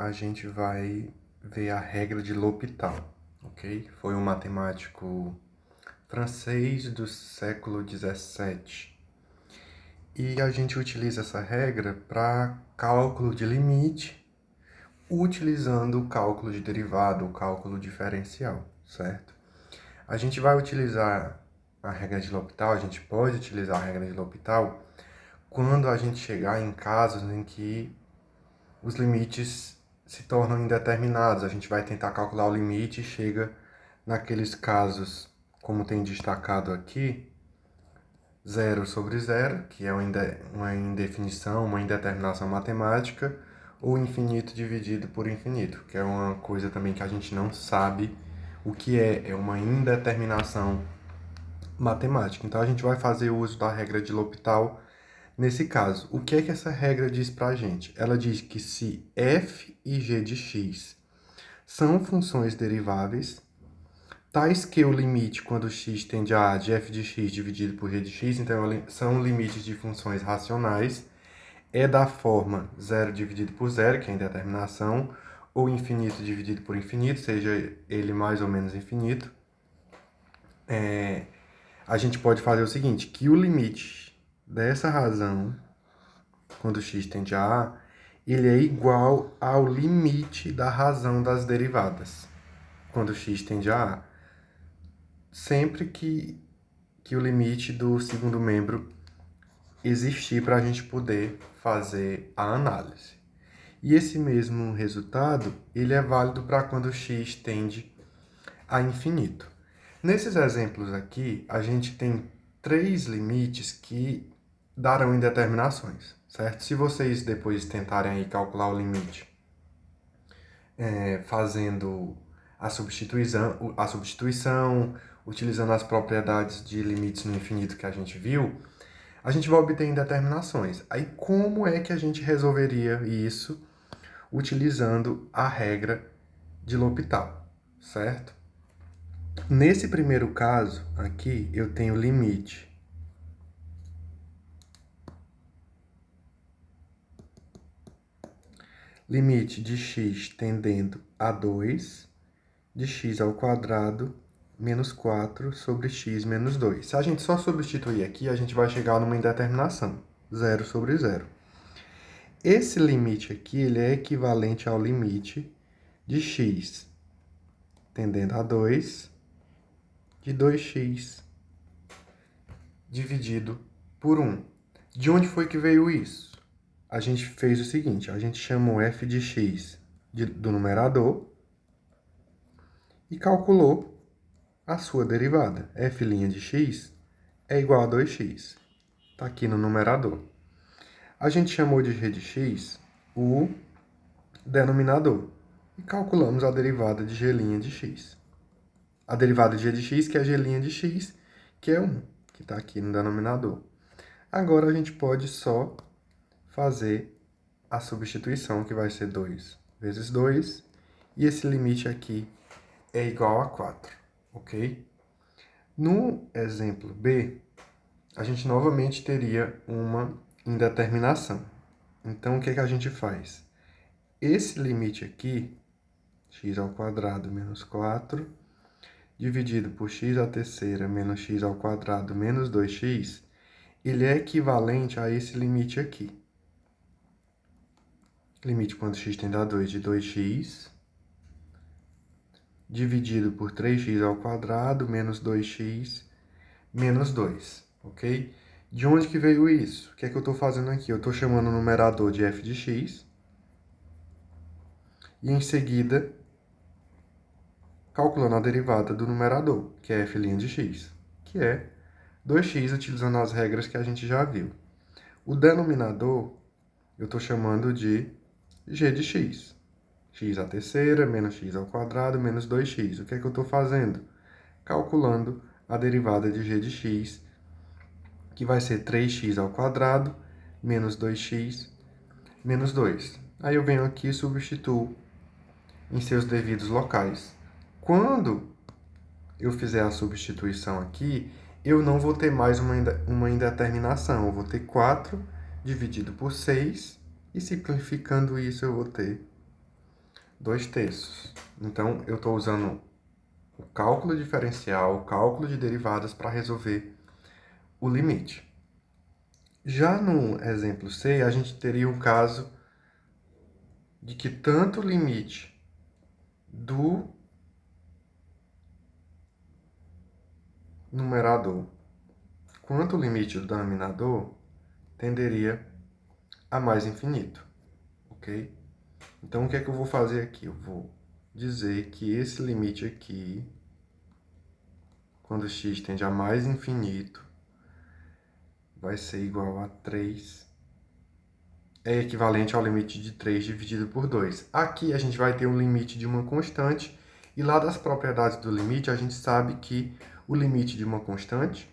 a gente vai ver a regra de L'Hopital, ok? Foi um matemático francês do século XVII. E a gente utiliza essa regra para cálculo de limite, utilizando o cálculo de derivada, o cálculo diferencial, certo? A gente vai utilizar a regra de L'Hopital, a gente pode utilizar a regra de L'Hopital quando a gente chegar em casos em que os limites se tornam indeterminados. A gente vai tentar calcular o limite e chega naqueles casos, como tem destacado aqui, zero sobre zero, que é uma indefinição, uma indeterminação matemática, ou infinito dividido por infinito, que é uma coisa também que a gente não sabe o que é uma indeterminação matemática. Então a gente vai fazer uso da regra de L'Hopital nesse caso. O que é que essa regra diz para a gente? Ela diz que se f e g de x são funções deriváveis, tais que o limite quando x tende a de f de x dividido por g de x, então são limites de funções racionais, é da forma zero dividido por zero, que é a indeterminação, ou infinito dividido por infinito, seja ele mais ou menos infinito. A gente pode fazer o seguinte, que o limite dessa razão, quando x tende a A, ele é igual ao limite da razão das derivadas, quando x tende a A. Sempre que o limite do segundo membro existir para a gente poder fazer a análise. E esse mesmo resultado, ele é válido para quando x tende a infinito. Nesses exemplos aqui, a gente tem três limites que darão indeterminações, certo? Se vocês depois tentarem aí calcular o limite fazendo a substituição, utilizando as propriedades de limites no infinito que a gente viu, a gente vai obter indeterminações. Aí como é que a gente resolveria isso utilizando a regra de L'Hopital, certo? Nesse primeiro caso aqui, eu tenho limite de x tendendo a 2, de x ao quadrado menos 4 sobre x menos 2. Se a gente só substituir aqui, a gente vai chegar numa indeterminação, 0 sobre 0. Esse limite aqui, ele é equivalente ao limite de x tendendo a 2, de 2x dividido por 1. De onde foi que veio isso? A gente fez o seguinte, a gente chamou f de x do numerador e calculou a sua derivada. F' de x é igual a 2x. Está aqui no numerador. A gente chamou de g de x o denominador e calculamos a derivada de g' de x. A derivada de g de x, que é g' de x, que é 1, que está aqui no denominador. Agora a gente pode só fazer a substituição, que vai ser 2 vezes 2, e esse limite aqui é igual a 4, ok? No exemplo B, a gente novamente teria uma indeterminação. Então, o que é que a gente faz? Esse limite aqui, x ao quadrado menos 4, dividido por x à terceira menos x ao quadrado menos 2x, ele é equivalente a esse limite aqui. Limite quando x tende a 2 de 2x, dividido por 3x ao quadrado menos 2x menos 2, ok? De onde que veio isso? O que é que eu estou fazendo aqui? Eu estou chamando o numerador de f de x e, em seguida, calculando a derivada do numerador, que é f' de x, que é 2x, utilizando as regras que a gente já viu. O denominador, eu estou chamando de g de x. X à terceira menos x ao quadrado menos 2x. O que é que eu estou fazendo? Calculando a derivada de g de x, que vai ser 3x ao quadrado menos 2x menos 2. Aí eu venho aqui e substituo em seus devidos locais. Quando eu fizer a substituição aqui, eu não vou ter mais uma indeterminação. Eu vou ter 4 dividido por 6, e simplificando isso eu vou ter 2/3. Então, eu estou usando o cálculo diferencial, o cálculo de derivadas para resolver o limite. Já no exemplo C, a gente teria um caso de que tanto o limite do numerador quanto o limite do denominador tenderia a mais infinito, ok? Então, o que é que eu vou fazer aqui? Eu vou dizer que esse limite aqui, quando x tende a mais infinito, vai ser igual a 3, é equivalente ao limite de 3 dividido por 2. Aqui a gente vai ter um limite de uma constante, e lá das propriedades do limite, a gente sabe que o limite de uma constante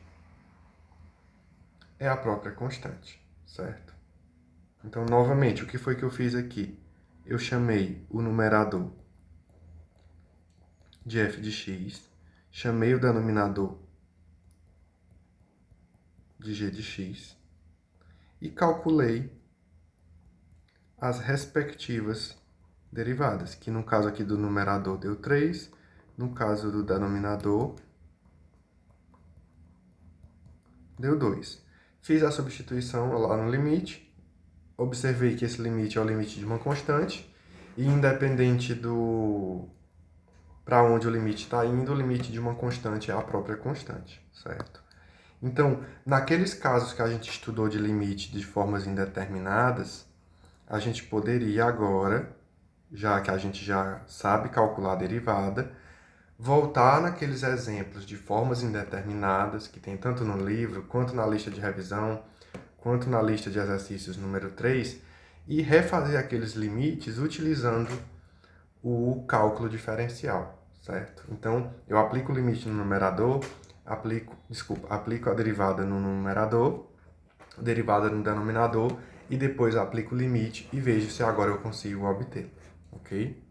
é a própria constante, certo? Então, novamente, o que foi que eu fiz aqui? Eu chamei o numerador de f de x, chamei o denominador de g de x e calculei as respectivas derivadas, que no caso aqui do numerador deu 3, no caso do denominador deu 2. Fiz a substituição lá no limite, observei que esse limite é o limite de uma constante, e independente do para onde o limite está indo, o limite de uma constante é a própria constante, certo? Então, naqueles casos que a gente estudou de limite de formas indeterminadas, a gente poderia agora, já que a gente já sabe calcular a derivada, voltar naqueles exemplos de formas indeterminadas, que tem tanto no livro, quanto na lista de revisão, quanto na lista de exercícios número 3, e refazer aqueles limites utilizando o cálculo diferencial, certo? Então, eu aplico o limite no numerador, aplico a derivada no numerador, derivada no denominador, e depois aplico o limite e vejo se agora eu consigo obter, ok?